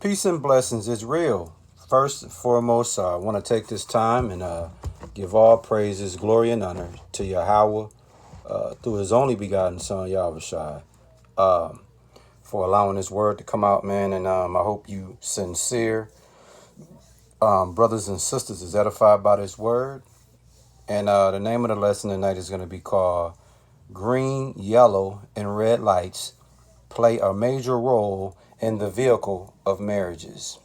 Peace and blessings is real. First and foremost, I want to take this time and give all praises, glory, and honor to Yahweh through His only begotten Son, Yahushua, um, for allowing His word to come out, man. And I hope you sincere brothers and sisters is edified by this word. And the name of the lesson tonight is going to be called Green, Yellow, and Red Lights Play a Major Role in the Vehicle of Marriages.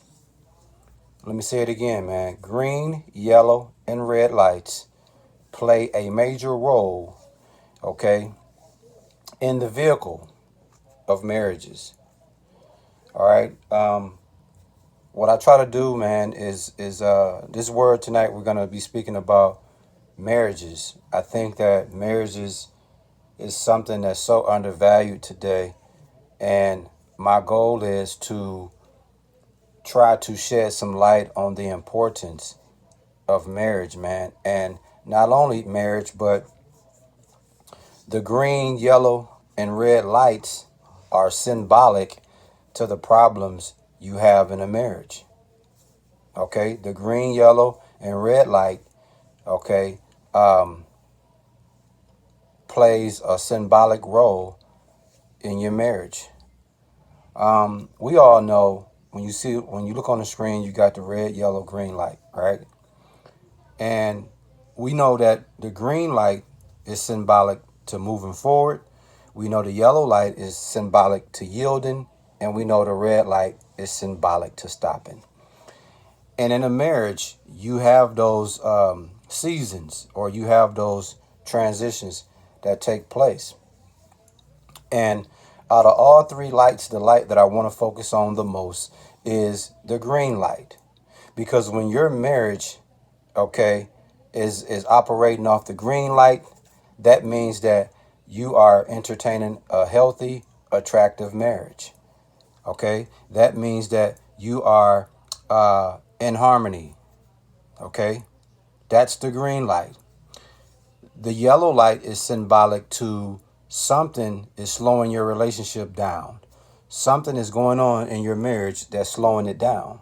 Let me say it again, man. Green, yellow, and red lights play a major role, okay, in the vehicle of marriages. All right. What I try to do, man, is this word tonight. We're gonna be speaking about marriages. I think that marriages is something that's so undervalued today, and my goal is to try to shed some light on the importance of marriage, man. And not only marriage, but the green, yellow, and red lights are symbolic to the problems you have in a marriage. Okay, the green, yellow, and red light, okay, plays a symbolic role in your marriage. We all know when you look on the screen, you got the red, yellow, green light, right? And we know that the green light is symbolic to moving forward. We know the yellow light is symbolic to yielding. And we know the red light is symbolic to stopping. And in a marriage, you have those seasons, or you have those transitions that take place. And out of all three lights, the light that I want to focus on the most is the green light. Because when your marriage, okay, is operating off the green light, that means that you are entertaining a healthy, attractive marriage. Okay, that means that you are in harmony. Okay, that's the green light. The yellow light is symbolic to something is slowing your relationship down. Something is going on in your marriage that's slowing it down,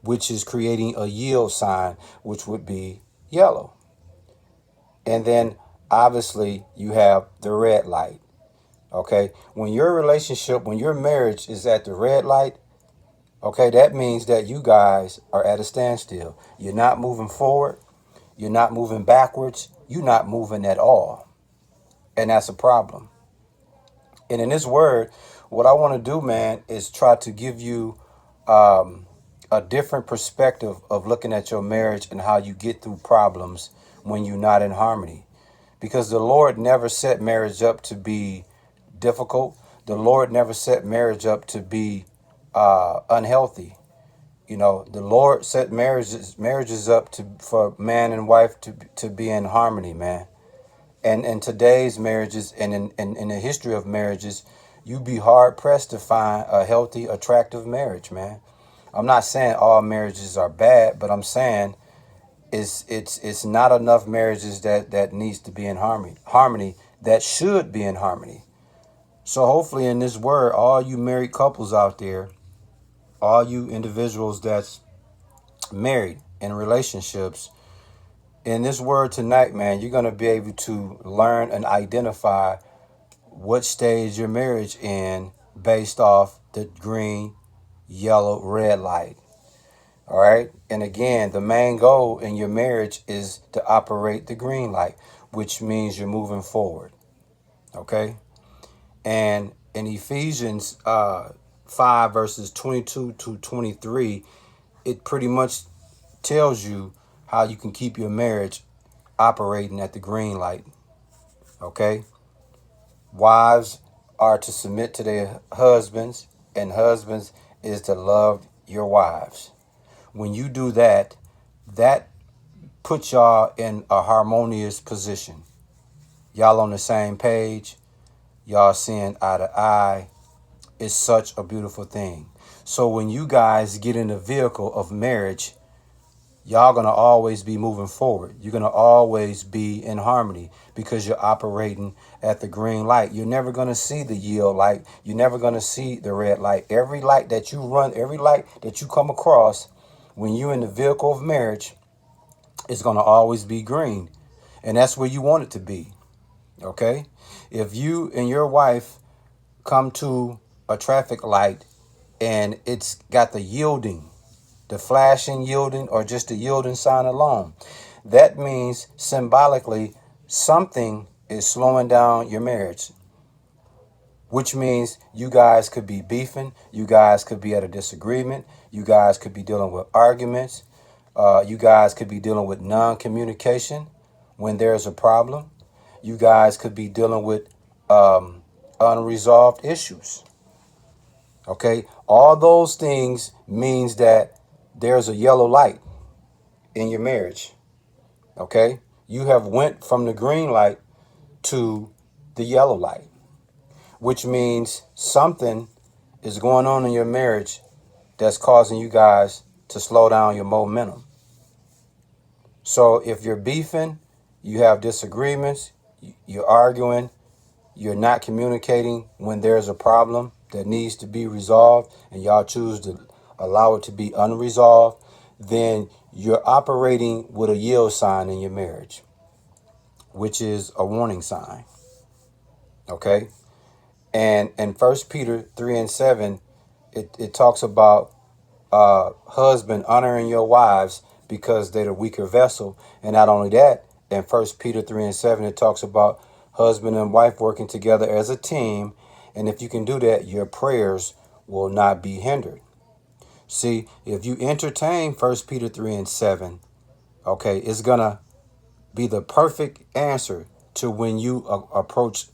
which is creating a yield sign, which would be yellow. And then obviously you have the red light. Okay, when your marriage is at the red light, okay, that means that you guys are at a standstill. You're not moving forward. You're not moving backwards. You're not moving at all. And that's a problem. And in this word, what I want to do, man, is try to give you a different perspective of looking at your marriage and how you get through problems when you're not in harmony. Because the Lord never set marriage up to be difficult. The Lord never set marriage up to be unhealthy. You know, the Lord set marriages up for man and wife to be in harmony, man. And in today's marriages and in the history of marriages, you'd be hard pressed to find a healthy, attractive marriage, man. I'm not saying all marriages are bad, but I'm saying it's not enough marriages that needs to be in harmony that should be in harmony. So hopefully in this word, all you married couples out there, all you individuals that's married in relationships, in this word tonight, man, you're going to be able to learn and identify what stage your marriage in based off the green, yellow, red light. All right. And again, the main goal in your marriage is to operate the green light, which means you're moving forward. Okay. And in Ephesians 5 verses 22 to 23, it pretty much tells you how you can keep your marriage operating at the green light. Okay. Wives are to submit to their husbands, and husbands is to love your wives. When you do that, that puts y'all in a harmonious position. Y'all on the same page. Y'all seeing eye to eye. It's such a beautiful thing. So when you guys get in the vehicle of marriage, y'all gonna always be moving forward. You're gonna always be in harmony because you're operating at the green light. You're never gonna see the yield light. You're never gonna see the red light. Every light that you run, every light that you come across when you're in the vehicle of marriage is gonna always be green. And that's where you want it to be. Okay? If you and your wife come to a traffic light and it's got the flashing yielding, or just the yielding sign alone, that means symbolically something is slowing down your marriage, which means you guys could be beefing, you guys could be at a disagreement, you guys could be dealing with arguments, you guys could be dealing with non-communication when there's a problem, you guys could be dealing with unresolved issues. Okay, all those things means that there's a yellow light in your marriage. Okay, you have went from the green light to the yellow light, which means something is going on in your marriage that's causing you guys to slow down your momentum. So if you're beefing, you have disagreements, you're arguing, you're not communicating when there's a problem that needs to be resolved, and y'all choose to allow it to be unresolved, then you're operating with a yield sign in your marriage, which is a warning sign. Okay? And in 1 Peter 3:7, it talks about husband honoring your wives because they're the weaker vessel. And not only that, in 1 Peter 3:7, it talks about husband and wife working together as a team. And if you can do that, your prayers will not be hindered. See, if you entertain 1 Peter 3:7, okay, it's going to be the perfect answer to when you approach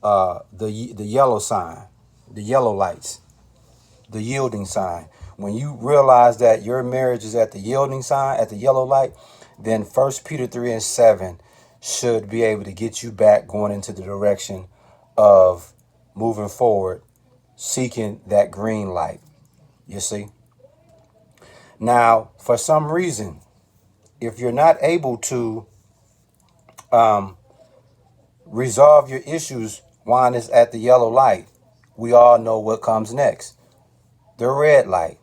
the yellow sign, the yellow lights, the yielding sign. When you realize that your marriage is at the yielding sign, at the yellow light, then 1 Peter 3:7 should be able to get you back going into the direction of moving forward, seeking that green light. You see? Now, for some reason, if you're not able to resolve your issues while it's at the yellow light, we all know what comes next. The red light.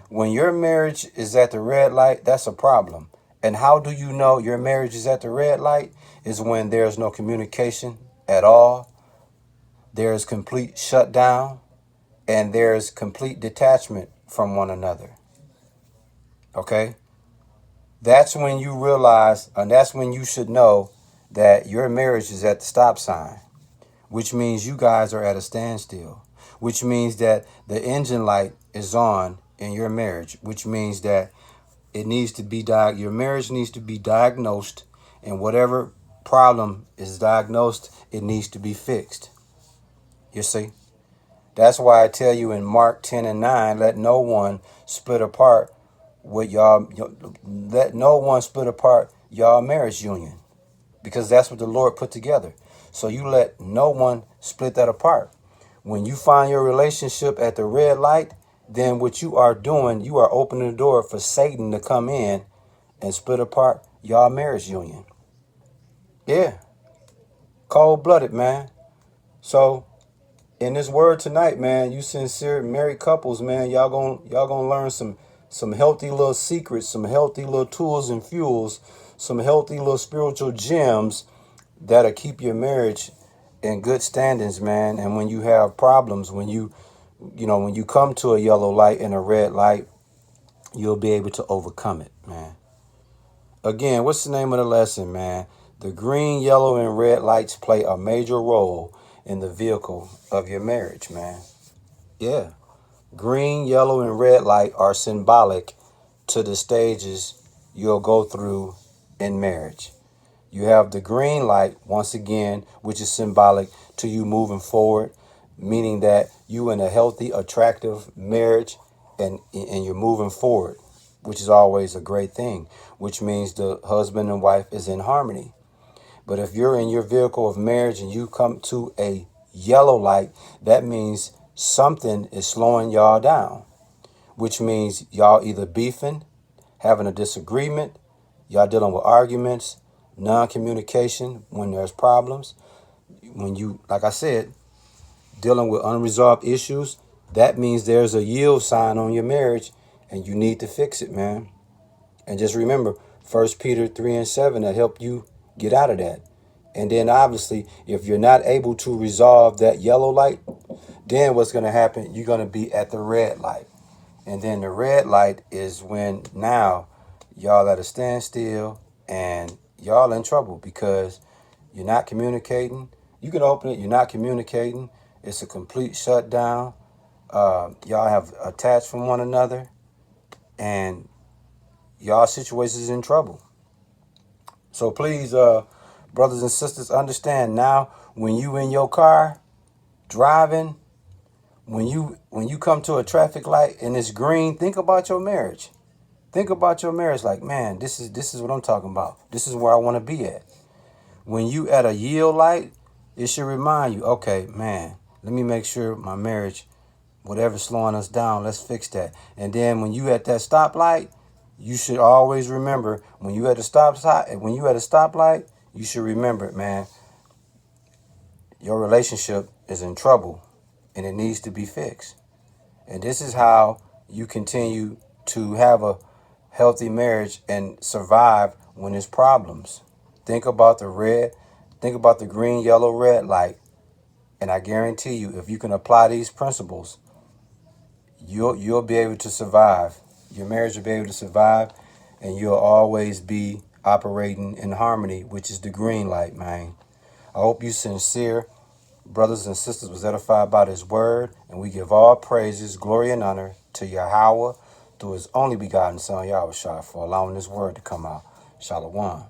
When your marriage is at the red light, that's a problem. And how do you know your marriage is at the red light? Is when there's no communication at all, there's complete shutdown, and there's complete detachment from one another. Okay? That's when you realize, and that's when you should know that your marriage is at the stop sign, which means you guys are at a standstill, which means that the engine light is on in your marriage, which means that it needs to be your marriage needs to be diagnosed, and whatever problem is diagnosed, it needs to be fixed. You see? That's why I tell you in Mark 10:9, let no one split apart y'all marriage union, because that's what the Lord put together. So you let no one split that apart. When you find your relationship at the red light, then what you are doing, you are opening the door for Satan to come in and split apart y'all marriage union. Yeah. Cold-blooded, man. So in this word tonight, man, you sincere married couples, man, y'all gonna learn some healthy little secrets, some healthy little tools and fuels, some healthy little spiritual gems that'll keep your marriage in good standings, man. And when you have problems, when you come to a yellow light and a red light, you'll be able to overcome it, man. Again, what's the name of the lesson, man? The green, yellow, and red lights play a major role in the vehicle of your marriage, man. Yeah. Green, yellow, and red light are symbolic to the stages you'll go through in marriage. You have the green light, once again, which is symbolic to you moving forward, meaning that you in a healthy, attractive marriage, and you're moving forward, which is always a great thing, which means the husband and wife is in harmony. But if you're in your vehicle of marriage and you come to a yellow light, that means something is slowing y'all down, which means y'all either beefing, having a disagreement, y'all dealing with arguments, non-communication when there's problems. When you, like I said, dealing with unresolved issues, that means there's a yield sign on your marriage and you need to fix it, man. And just remember, 1 Peter 3 and 7 that help you get out of that. And then obviously, if you're not able to resolve that yellow light, then what's going to happen? You're going to be at the red light. And then the red light is when now y'all at a standstill and y'all in trouble because you're not communicating. You can open it, you're not communicating. It's a complete shutdown. Y'all have attached from one another and y'all situation is in trouble. So please, brothers and sisters, understand now when you in your car driving, when you come to a traffic light and it's green, think about your marriage. Think about your marriage like, man, this is what I'm talking about. This is where I want to be at. When you at a yield light, it should remind you, okay, man, let me make sure my marriage, whatever's slowing us down, let's fix that. And then when you at that stoplight, you should always remember when you at a stoplight, you should remember it, man. Your relationship is in trouble and it needs to be fixed. And this is how you continue to have a healthy marriage and survive when there's problems. Think about the green, yellow, red light. And I guarantee you, if you can apply these principles, you'll be able to survive. Your marriage will be able to survive, and you'll always be operating in harmony, which is the green light, man. I hope you sincere brothers and sisters was edified by this word, and we give all praises, glory, and honor to Yahweh through his only begotten Son, Yahushua, for allowing this word to come out. Shalom.